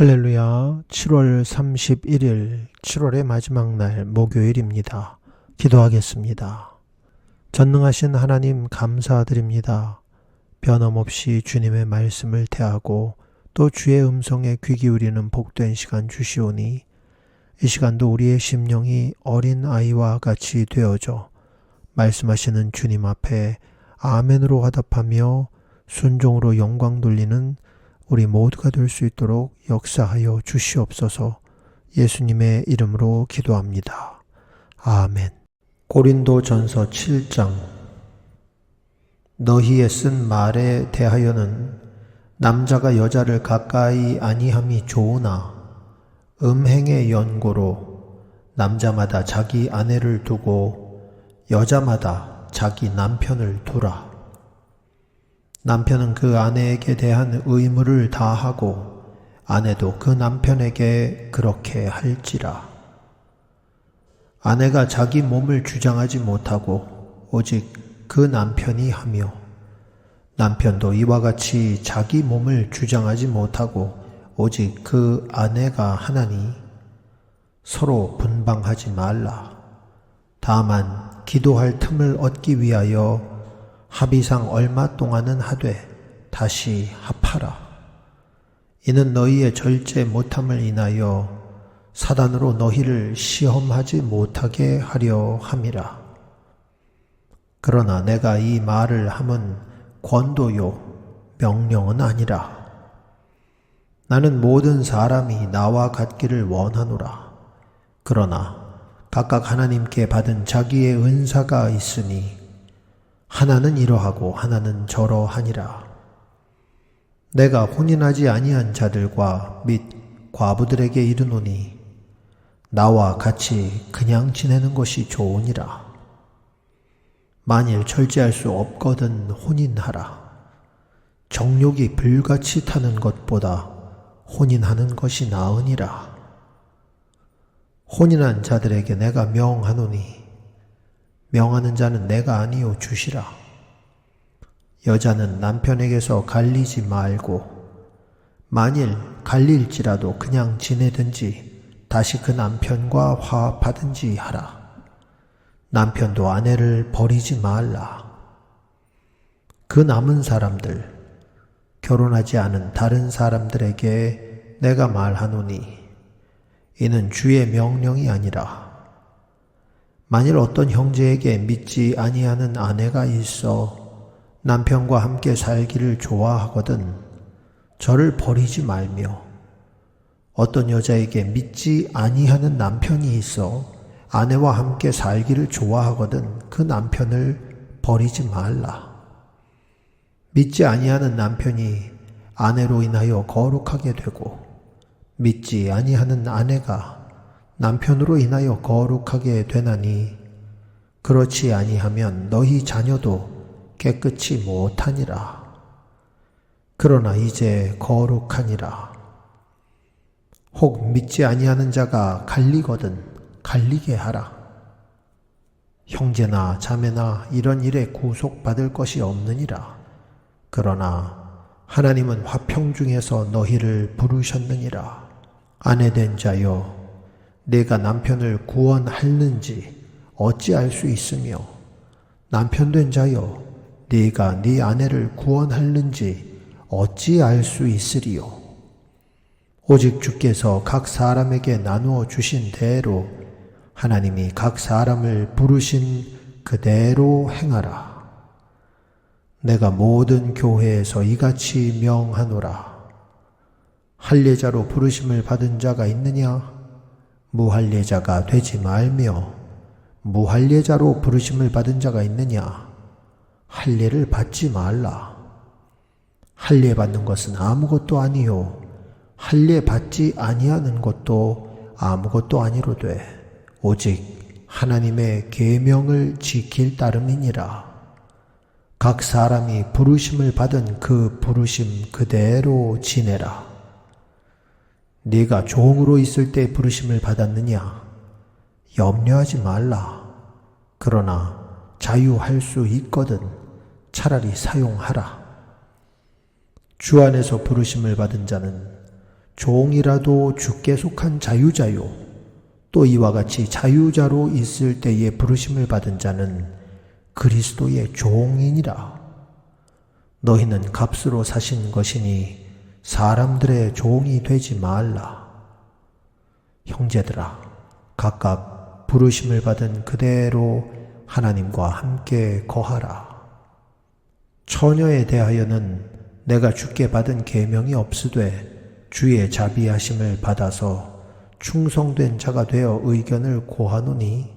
할렐루야. 7월 31일, 7월의 마지막 날 목요일입니다. 기도하겠습니다. 전능하신 하나님 감사드립니다. 변함없이 주님의 말씀을 대하고 또 주의 음성에 귀 기울이는 복된 시간 주시오니 이 시간도 우리의 심령이 어린 아이와 같이 되어져 말씀하시는 주님 앞에 아멘으로 화답하며 순종으로 영광 돌리는 우리 모두가 될 수 있도록 역사하여 주시옵소서. 예수님의 이름으로 기도합니다. 아멘. 고린도전서 7장. 너희의 쓴 말에 대하여는 남자가 여자를 가까이 아니함이 좋으나 음행의 연고로 남자마다 자기 아내를 두고 여자마다 자기 남편을 두라. 남편은 그 아내에게 대한 의무를 다하고 아내도 그 남편에게 그렇게 할지라. 아내가 자기 몸을 주장하지 못하고 오직 그 남편이 하며 남편도 이와 같이 자기 몸을 주장하지 못하고 오직 그 아내가 하나니 서로 분방하지 말라. 다만 기도할 틈을 얻기 위하여 합의상 얼마 동안은 하되 다시 합하라. 이는 너희의 절제 못함을 인하여 사단으로 너희를 시험하지 못하게 하려 함이라. 그러나 내가 이 말을 함은 권도요 명령은 아니라. 나는 모든 사람이 나와 같기를 원하노라. 그러나 각각 하나님께 받은 자기의 은사가 있으니 하나는 이러하고 하나는 저러하니라. 내가 혼인하지 아니한 자들과 및 과부들에게 이르노니 나와 같이 그냥 지내는 것이 좋으니라. 만일 절제할 수 없거든 혼인하라. 정욕이 불같이 타는 것보다 혼인하는 것이 나으니라. 혼인한 자들에게 내가 명하노니 명하는 자는 내가 아니요 주시라. 여자는 남편에게서 갈리지 말고 만일 갈릴지라도 그냥 지내든지 다시 그 남편과 화합하든지 하라. 남편도 아내를 버리지 말라. 그 남은 사람들 결혼하지 않은 다른 사람들에게 내가 말하노니 이는 주의 명령이 아니라. 만일 어떤 형제에게 믿지 아니하는 아내가 있어 남편과 함께 살기를 좋아하거든 저를 버리지 말며 어떤 여자에게 믿지 아니하는 남편이 있어 아내와 함께 살기를 좋아하거든 그 남편을 버리지 말라. 믿지 아니하는 남편이 아내로 인하여 거룩하게 되고 믿지 아니하는 아내가 남편으로 인하여 거룩하게 되나니 그렇지 아니하면 너희 자녀도 깨끗이 못하니라. 그러나 이제 거룩하니라. 혹 믿지 아니하는 자가 갈리거든 갈리게 하라. 형제나 자매나 이런 일에 구속받을 것이 없느니라. 그러나 하나님은 화평 중에서 너희를 부르셨느니라. 아내된 자여 내가 남편을 구원할는지 어찌 알 수 있으며 남편된 자여 네가 네 아내를 구원할는지 어찌 알 수 있으리요. 오직 주께서 각 사람에게 나누어 주신 대로 하나님이 각 사람을 부르신 그대로 행하라. 내가 모든 교회에서 이같이 명하노라. 할례자로 부르심을 받은 자가 있느냐? 무할례자가 되지 말며 무할례자로 부르심을 받은 자가 있느냐? 할례를 받지 말라. 할례 받는 것은 아무것도 아니요 할례 받지 아니하는 것도 아무것도 아니로되 오직 하나님의 계명을 지킬 따름이니라. 각 사람이 부르심을 받은 그 부르심 그대로 지내라. 네가 종으로 있을 때 부르심을 받았느냐? 염려하지 말라. 그러나 자유할 수 있거든 차라리 사용하라. 주 안에서 부르심을 받은 자는 종이라도 주께 속한 자유자요. 또 이와 같이 자유자로 있을 때에 부르심을 받은 자는 그리스도의 종이니라. 너희는 값으로 사신 것이니 사람들의 종이 되지 말라. 형제들아, 각각 부르심을 받은 그대로 하나님과 함께 거하라. 처녀에 대하여는 내가 주께 받은 계명이 없으되 주의 자비하심을 받아서 충성된 자가 되어 의견을 고하노니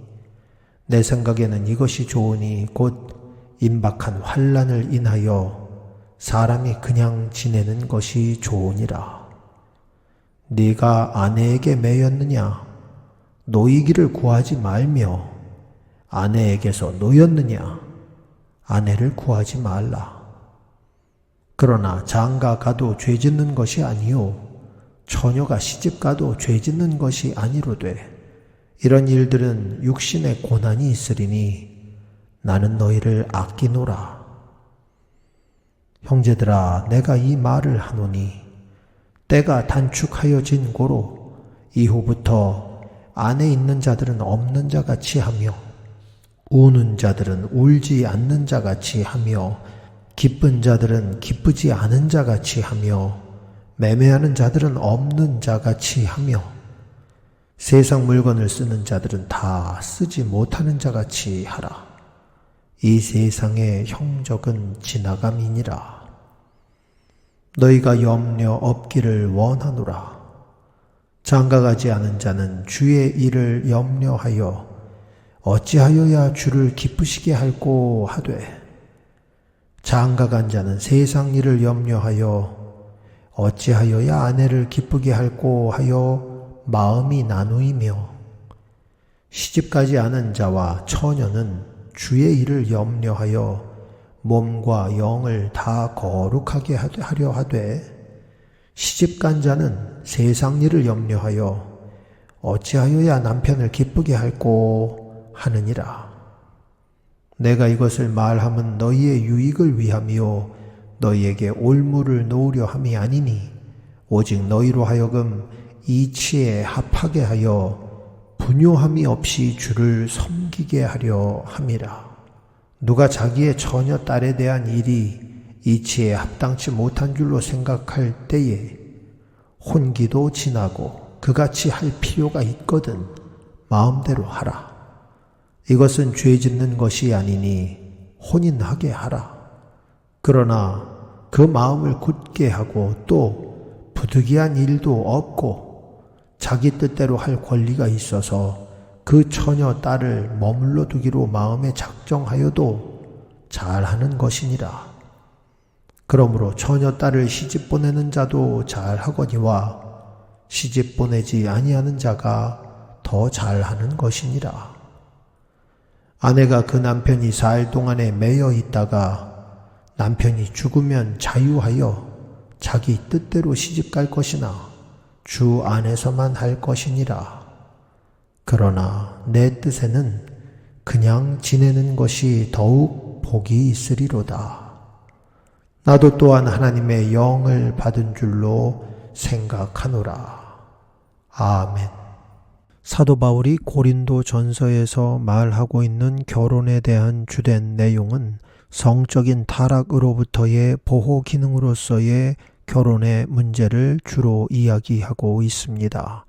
내 생각에는 이것이 좋으니 곧 임박한 환난을 인하여 사람이 그냥 지내는 것이 좋으니라. 네가 아내에게 매였느냐? 노이기를 구하지 말며 아내에게서 노였느냐? 아내를 구하지 말라. 그러나 장가 가도 죄 짓는 것이 아니요 처녀가 시집 가도 죄 짓는 것이 아니로되 이런 일들은 육신의 고난이 있으리니 나는 너희를 아끼노라. 형제들아, 내가 이 말을 하노니 때가 단축하여진 고로 이후부터 안에 있는 자들은 없는 자같이 하며 우는 자들은 울지 않는 자같이 하며 기쁜 자들은 기쁘지 않은 자같이 하며 매매하는 자들은 없는 자같이 하며 세상 물건을 쓰는 자들은 다 쓰지 못하는 자같이 하라. 이 세상의 형적은 지나감이니라. 너희가 염려 없기를 원하노라. 장가가지 않은 자는 주의 일을 염려하여 어찌하여야 주를 기쁘시게 할꼬 하되 장가간 자는 세상 일을 염려하여 어찌하여야 아내를 기쁘게 할꼬 하여 마음이 나누이며 시집가지 않은 자와 처녀는 주의 일을 염려하여 몸과 영을 다 거룩하게 하려 하되 시집간 자는 세상 일을 염려하여 어찌하여야 남편을 기쁘게 할꼬 하느니라. 내가 이것을 말함은 너희의 유익을 위함이요 너희에게 올무를 놓으려 함이 아니니 오직 너희로 하여금 이치에 합하게 하여 분요함이 없이 주를 섬기게 하려 함이라. 누가 자기의 처녀 딸에 대한 일이 이치에 합당치 못한 줄로 생각할 때에 혼기도 지나고 그같이 할 필요가 있거든 마음대로 하라. 이것은 죄 짓는 것이 아니니 혼인하게 하라. 그러나 그 마음을 굳게 하고 또 부득이한 일도 없고 자기 뜻대로 할 권리가 있어서 그 처녀 딸을 머물러 두기로 마음에 작정하여도 잘하는 것이니라. 그러므로 처녀 딸을 시집 보내는 자도 잘하거니와 시집 보내지 아니하는 자가 더 잘하는 것이니라. 아내가 그 남편이 살 동안에 매여 있다가 남편이 죽으면 자유하여 자기 뜻대로 시집갈 것이나 주 안에서만 할 것이니라. 그러나 내 뜻에는 그냥 지내는 것이 더욱 복이 있으리로다. 나도 또한 하나님의 영을 받은 줄로 생각하노라. 아멘. 사도 바울이 고린도 전서에서 말하고 있는 결혼에 대한 주된 내용은 성적인 타락으로부터의 보호 기능으로서의 결혼의 문제를 주로 이야기하고 있습니다.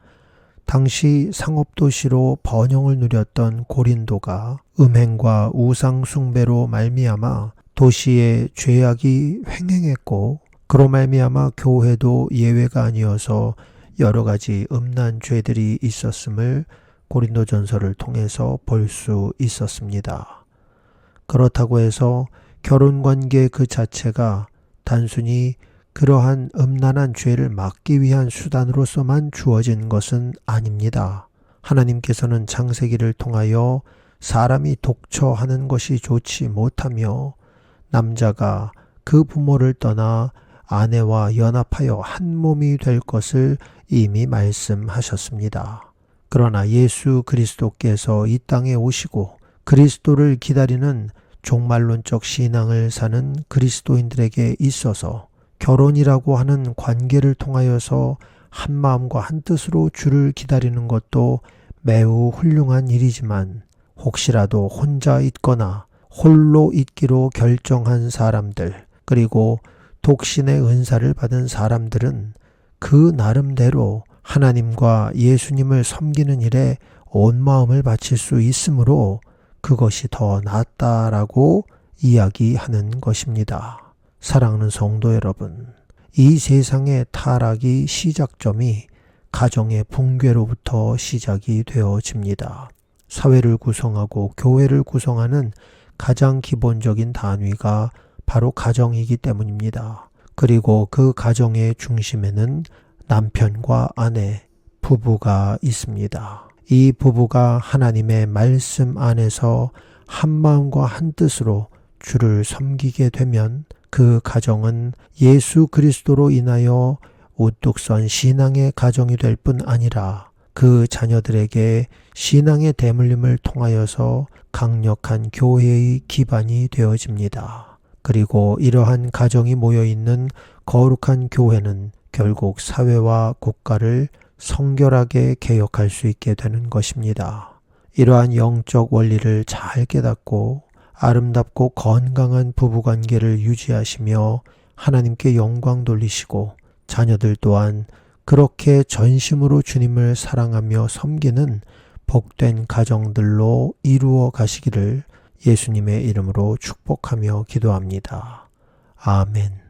당시 상업도시로 번영을 누렸던 고린도가 음행과 우상숭배로 말미암아 도시에 죄악이 횡행했고 그로 말미암아 교회도 예외가 아니어서 여러 가지 음란 죄들이 있었음을 고린도전서를 통해서 볼 수 있었습니다. 그렇다고 해서 결혼관계 그 자체가 단순히 그러한 음란한 죄를 막기 위한 수단으로서만 주어진 것은 아닙니다. 하나님께서는 창세기를 통하여 사람이 독처하는 것이 좋지 못하며 남자가 그 부모를 떠나 아내와 연합하여 한 몸이 될 것을 이미 말씀하셨습니다. 그러나 예수 그리스도께서 이 땅에 오시고 그리스도를 기다리는 종말론적 신앙을 사는 그리스도인들에게 있어서 결혼이라고 하는 관계를 통하여서 한 마음과 한 뜻으로 주를 기다리는 것도 매우 훌륭한 일이지만 혹시라도 혼자 있거나 홀로 있기로 결정한 사람들, 그리고 독신의 은사를 받은 사람들은 그 나름대로 하나님과 예수님을 섬기는 일에 온 마음을 바칠 수 있으므로 그것이 더 낫다라고 이야기하는 것입니다. 사랑하는 성도 여러분, 이 세상의 타락이 시작점이 가정의 붕괴로부터 시작이 되어집니다. 사회를 구성하고 교회를 구성하는 가장 기본적인 단위가 바로 가정이기 때문입니다. 그리고 그 가정의 중심에는 남편과 아내, 부부가 있습니다. 이 부부가 하나님의 말씀 안에서 한 마음과 한 뜻으로 주를 섬기게 되면 그 가정은 예수 그리스도로 인하여 우뚝 선 신앙의 가정이 될 뿐 아니라 그 자녀들에게 신앙의 대물림을 통하여서 강력한 교회의 기반이 되어집니다. 그리고 이러한 가정이 모여있는 거룩한 교회는 결국 사회와 국가를 성결하게 개혁할 수 있게 되는 것입니다. 이러한 영적 원리를 잘 깨닫고 아름답고 건강한 부부관계를 유지하시며 하나님께 영광 돌리시고 자녀들 또한 그렇게 전심으로 주님을 사랑하며 섬기는 복된 가정들로 이루어 가시기를 예수님의 이름으로 축복하며 기도합니다. 아멘.